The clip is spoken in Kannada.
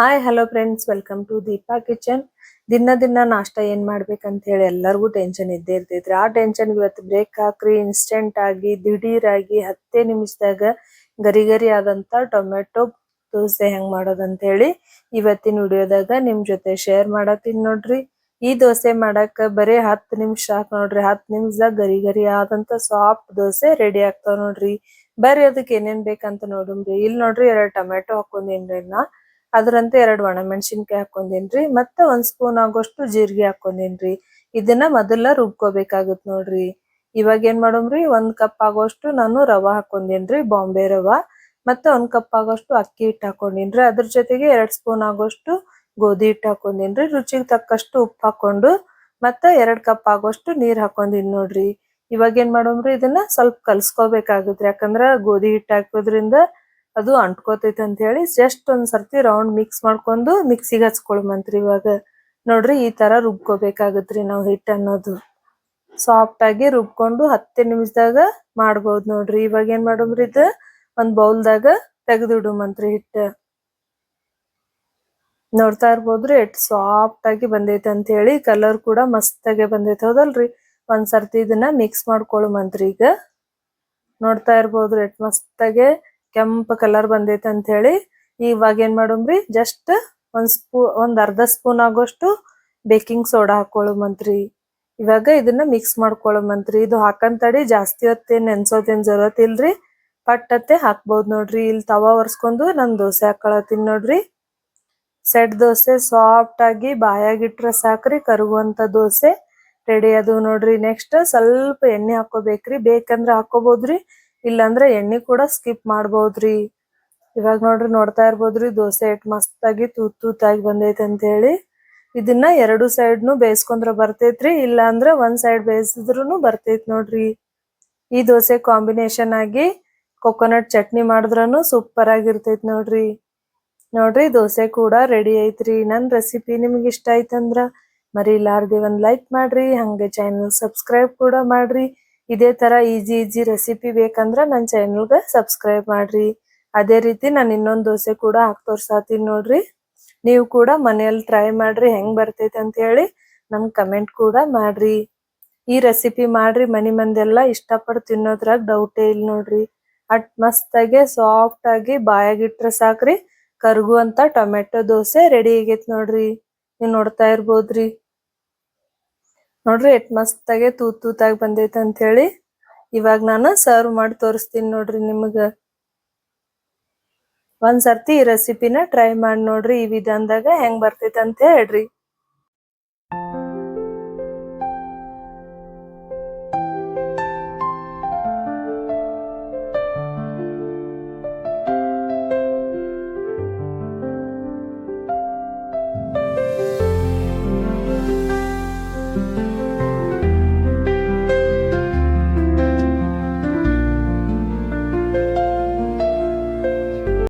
Hi hello friends, welcome to Deepa Kitchen. ದಿನ ನಾಷ್ಟ ಏನ್ ಮಾಡ್ಬೇಕಂತ ಹೇಳಿ ಎಲ್ಲರಿಗೂ ಟೆನ್ಷನ್ ಇದ್ದೇ ಇರ್ತೈತ್ರಿ. ಆ ಟೆನ್ಷನ್ ಇವತ್ತು ಬ್ರೇಕ್ ಹಾಕ್ರಿ. ಇನ್ಸ್ಟೆಂಟ್ ಆಗಿ ದಿಢೀರಾಗಿ 10 ನಿಮಿಷದಾಗ ಗರಿ ಗರಿ ಆದಂತ ಟೊಮೆಟೊ ದೋಸೆ ಹೆಂಗ್ ಮಾಡೋದಂತ ಹೇಳಿ ಇವತ್ತಿನ ವಿಡಿಯೋದಾಗ ನಿಮ್ ಜೊತೆ ಶೇರ್ ಮಾಡತ್ತೀನಿ ನೋಡ್ರಿ. ಈ ದೋಸೆ ಮಾಡಕ್ ಬರೀ 10 ನಿಮಿಷ ಸಾಕು ನೋಡ್ರಿ. 10 ನಿಮಿಷದಾಗ ಗರಿ ಗರಿ ಆದಂತ ಸಾಫ್ಟ್ ದೋಸೆ ರೆಡಿ ಆಗ್ತಾವ ನೋಡ್ರಿ. ಬರ್ರಿ ಅದಕ್ಕೆ ಏನೇನ್ ಬೇಕಂತ ನೋಡುನ್ರಿ. ಇಲ್ಲಿ ನೋಡ್ರಿ 2 ಟೊಮೆಟೊ ಹಾಕೊಂಡೇನ್ರಿ ನಾ. ಅದ್ರಂತೆ 2 ಒಣಮೆಣಸಿನ್ಕಾಯಿ ಹಾಕೊಂಡೇನ್ರಿ. ಮತ್ತೆ 1 ಸ್ಪೂನ್ ಆಗೋಷ್ಟು ಜೀರಿಗೆ ಹಾಕೊಂಡೇನ್ರಿ. ಇದನ್ನ ಮೊದಲ ರುಬ್ಕೋಬೇಕಾಗತ್ ನೋಡ್ರಿ. ಇವಾಗ ಏನ್ ಮಾಡೋಮ್ರಿ, 1 ಕಪ್ ಆಗೋಷ್ಟು ನಾನು ರವಾ ಹಾಕೊಂಡೇನ್ರಿ, ಬಾಂಬೆ ರವಾ. ಮತ್ತೆ 1 ಕಪ್ ಆಗೋಷ್ಟು ಅಕ್ಕಿ ಹಿಟ್ಟು ಹಾಕೊಂಡೇನ್ರಿ. ಅದ್ರ ಜೊತೆಗೆ 2 ಸ್ಪೂನ್ ಆಗೋಷ್ಟು ಗೋಧಿ ಹಿಟ್ಟು ಹಾಕೊಂಡೇನ್ರಿ. ರುಚಿಗೆ ತಕ್ಕಷ್ಟು ಉಪ್ಪು ಹಾಕೊಂಡು ಮತ್ತೆ 2 ಕಪ್ ಆಗೋಷ್ಟು ನೀರ್ ಹಾಕೊಂಡೀನಿ ನೋಡ್ರಿ. ಇವಾಗ ಏನ್ ಮಾಡೋಮ್ರಿ, ಇದನ್ನ ಸ್ವಲ್ಪ ಕಲ್ಸ್ಕೋಬೇಕಾಗತ್ರಿ. ಯಾಕಂದ್ರ ಗೋಧಿ ಹಿಟ್ಟು ಹಾಕೋದ್ರಿಂದ ಅದು ಅಂಟ್ಕೋತೈತಿ ಅಂತ ಹೇಳಿ ಜಸ್ಟ್ ಒಂದ್ ಸರ್ತಿ ರೌಂಡ್ ಮಿಕ್ಸ್ ಮಾಡ್ಕೊಂಡು ಮಿಕ್ಸಿಗೆ ಹಚ್ಕೊಳ್ಮಂತ್ರಿ. ಇವಾಗ ನೋಡ್ರಿ ಈ ತರ ರುಬ್ಕೋಬೇಕಾಗತ್ರಿ ನಾವು ಹಿಟ್ಟು ಅನ್ನೋದು. ಸಾಫ್ಟ್ ಆಗಿ ರುಬ್ಕೊಂಡು 10 ನಿಮಿಷದಾಗ ಮಾಡ್ಬೋದು ನೋಡ್ರಿ. ಇವಾಗ ಏನ್ ಮಾಡೋಮ್ರಿ, ಇದು ಒಂದ್ ಬೌಲ್ದಾಗ ತೆಗೆದಿಡುಮಂತ್ರಿ ಹಿಟ್ಟು. ನೋಡ್ತಾ ಇರ್ಬೋದ್ರಿ ಎಷ್ಟ್ ಸಾಫ್ಟ್ ಆಗಿ ಬಂದೈತೆ ಅಂತ ಹೇಳಿ. ಕಲರ್ ಕೂಡ ಮಸ್ತಾಗೆ ಬಂದೈತೆ, ಹೌದಲ್ರಿ. ಒಂದ್ ಸರ್ತಿ ಇದನ್ನ ಮಿಕ್ಸ್ ಮಾಡ್ಕೊಳುಮಂತ್ರಿ. ಈಗ ನೋಡ್ತಾ ಇರ್ಬೋದ್ರಿ ಎಷ್ಟ್ ಮಸ್ತಾಗೆ ಕೆಂಪು ಕಲರ್ ಬಂದೈತೆ ಅಂತ ಹೇಳಿ. ಇವಾಗ ಏನ್ ಮಾಡೋಮ್ರಿ, ಜಸ್ಟ್ ಒಂದ್ ಅರ್ಧ ಸ್ಪೂನ್ ಆಗೋಷ್ಟು ಬೇಕಿಂಗ್ ಸೋಡಾ ಹಾಕೊಳ್ಳುಮಂತ್ರಿ. ಇವಾಗ ಇದನ್ನ ಮಿಕ್ಸ್ ಮಾಡ್ಕೊಳ್ಳುಮಂತ್ರಿ. ಇದು ಹಾಕಂತಡಿ ಜಾಸ್ತಿ ಹೊತ್ತೇನ್ ನೆನ್ಸೋದೇನ್ ಜರೂರತ್ ಇಲ್ರಿ. ಪಟ್ಟತ್ತೆ ಹಾಕ್ಬೋದ್ ನೋಡ್ರಿ. ಇಲ್ಲಿ ತವಾ ಒರ್ಸ್ಕೊಂಡು ನಾನ್ ದೋಸೆ ಹಾಕೊಳತೀನಿ ನೋಡ್ರಿ. ಸೆಟ್ ದೋಸೆ ಸಾಫ್ಟ್ ಆಗಿ ಬಾಯಾಗಿಟ್ರ ಸಾಕ್ರಿ, ಕರುಗುವಂತ ದೋಸೆ ರೆಡಿ ಅದು ನೋಡ್ರಿ. ನೆಕ್ಸ್ಟ್ ಸ್ವಲ್ಪ ಎಣ್ಣೆ ಹಾಕೋಬೇಕ್ರಿ. ಬೇಕಂದ್ರ ಹಾಕೋಬಹುದ್ರಿ, ಇಲ್ಲಾಂದ್ರೆ ಎಣ್ಣೆ ಕೂಡ ಸ್ಕಿಪ್ ಮಾಡ್ಬೋದ್ರಿ. ಇವಾಗ ನೋಡ್ರಿ, ನೋಡ್ತಾ ಇರ್ಬೋದ್ರಿ ದೋಸೆ ಎಷ್ಟ್ ಮಸ್ತಾಗಿ ತೂತಾಗಿ ಬಂದೈತೆ ಅಂತ ಹೇಳಿ. ಇದನ್ನ 2 ಸೈಡ್ನು ಬೇಯಿಸ್ಕೊಂಡ್ರ ಬರ್ತೈತ್ರಿ, ಇಲ್ಲ ಅಂದ್ರ ಒಂದ್ ಸೈಡ್ ಬೇಯಿಸಿದ್ರುನು ಬರ್ತೈತ್ ನೋಡ್ರಿ. ಈ ದೋಸೆ ಕಾಂಬಿನೇಷನ್ ಆಗಿ ಕೊಕೊನಟ್ ಚಟ್ನಿ ಮಾಡಿದ್ರನು ಸೂಪರ್ ಆಗಿರ್ತೈತ್ ನೋಡ್ರಿ. ನೋಡ್ರಿ ದೋಸೆ ಕೂಡ ರೆಡಿ ಐತ್ರಿ. ನನ್ ರೆಸಿಪಿ ನಿಮ್ಗೆ ಇಷ್ಟ ಆಯ್ತಂದ್ರ ಮರಿಲಾರ್ದೆ ಒಂದ್ ಲೈಕ್ ಮಾಡ್ರಿ. ಹಂಗೆ ಚಾನಲ್ ಸಬ್ಸ್ಕ್ರೈಬ್ ಕೂಡ ಮಾಡ್ರಿ. ಇದೇ ತರ ಈಜಿ ರೆಸಿಪಿ ಬೇಕಂದ್ರ ನನ್ ಚಾನಲ್ಗೆ ಸಬ್ಸ್ಕ್ರೈಬ್ ಮಾಡ್ರಿ. ಅದೇ ರೀತಿ ನಾನು ಇನ್ನೊಂದ್ ದೋಸೆ ಕೂಡ ಹಾಕಿ ತೋರ್ಸಾತೀನಿ ನೋಡ್ರಿ. ನೀವು ಕೂಡ ಮನೆಯಲ್ಲಿ ಟ್ರೈ ಮಾಡ್ರಿ, ಹೆಂಗ್ ಬರ್ತೈತೆ ಅಂತ ಹೇಳಿ ನಮ್ಗೆ ಕಮೆಂಟ್ ಕೂಡ ಮಾಡ್ರಿ. ಈ ರೆಸಿಪಿ ಮಾಡ್ರಿ, ಮನಿ ಮಂದೆಲ್ಲ ಇಷ್ಟಪಟ್ಟು ತಿನ್ನೋದ್ರಾಗ ಡೌಟೇ ಇಲ್ಲ ನೋಡ್ರಿ. ಅಟ್ ಮಸ್ತಾಗೆ ಸಾಫ್ಟ್ ಆಗಿ ಬಾಯಾಗಿಟ್ರ ಸಾಕ್ರಿ, ಕರ್ಗುವಂತ ಟೊಮೆಟೊ ದೋಸೆ ರೆಡಿ ಆಗೈತ್ ನೋಡ್ರಿ. ನೀವು ನೋಡ್ತಾ ಇರ್ಬೋದ್ರಿ. ನೋಡ್ರಿ ಎಷ್ಟ್ ಮಸ್ತಾಗೆ ತೂತಾಗಿ ಬಂದೈತೆ ಅಂತ ಹೇಳಿ. ಇವಾಗ ನಾನು ಸರ್ವ್ ಮಾಡಿ ತೋರಿಸ್ತೀನಿ ನೋಡ್ರಿ ನಿಮಗ. ಒಂದ್ ಸರ್ತಿ ಈ ರೆಸಿಪಿನ ಟ್ರೈ ಮಾಡಿ ನೋಡ್ರಿ. ಈ ವಿಧಾನದಾಗ ಹೆಂಗ್ ಬರ್ತೈತೆ ಅಂತ ಹೇಳ್ರಿ.